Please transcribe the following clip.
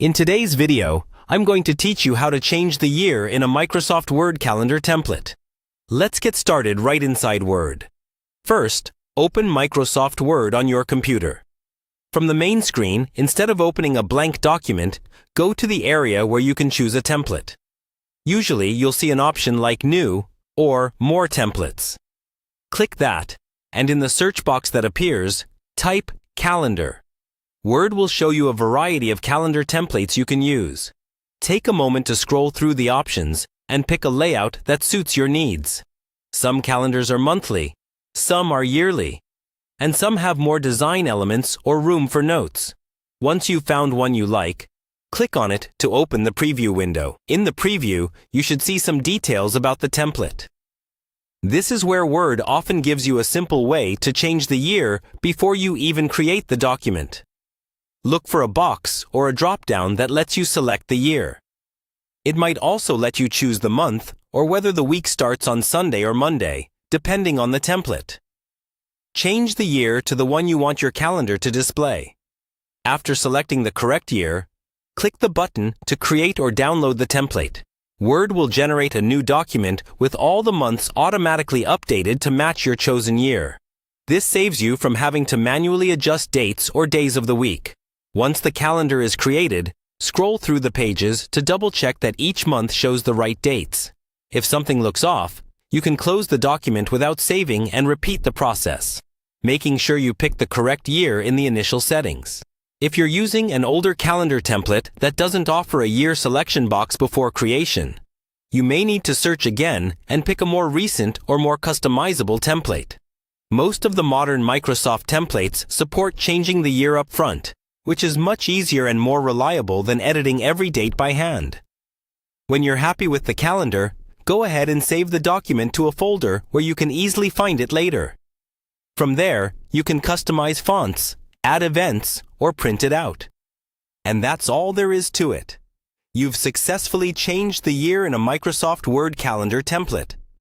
In today's video, I'm going to teach you how to change the year in a Microsoft Word calendar template. Let's get started right inside Word. First, open Microsoft Word on your computer. From the main screen, instead of opening a blank document, go to the area where you can choose a template. Usually, you'll see an option like New or More Templates. Click that, and in the search box that appears, type Calendar. Word will show you a variety of calendar templates you can use. Take a moment to scroll through the options and pick a layout that suits your needs. Some calendars are monthly, some are yearly, and some have more design elements or room for notes. Once you've found one you like, click on it to open the preview window. In the preview, you should see some details about the template. This is where Word often gives you a simple way to change the year before you even create the document. Look for a box or a drop-down that lets you select the year. It might also let you choose the month or whether the week starts on Sunday or Monday, depending on the template. Change the year to the one you want your calendar to display. After selecting the correct year, click the button to create or download the template. Word will generate a new document with all the months automatically updated to match your chosen year. This saves you from having to manually adjust dates or days of the week. Once the calendar is created, scroll through the pages to double-check that each month shows the right dates. If something looks off, you can close the document without saving and repeat the process, making sure you pick the correct year in the initial settings. If you're using an older calendar template that doesn't offer a year selection box before creation, you may need to search again and pick a more recent or more customizable template. Most of the modern Microsoft templates support changing the year up front, which is much easier and more reliable than editing every date by hand. When you're happy with the calendar, go ahead and save the document to a folder where you can easily find it later. From there, you can customize fonts, add events, or print it out. And that's all there is to it. You've successfully changed the year in a Microsoft Word calendar template.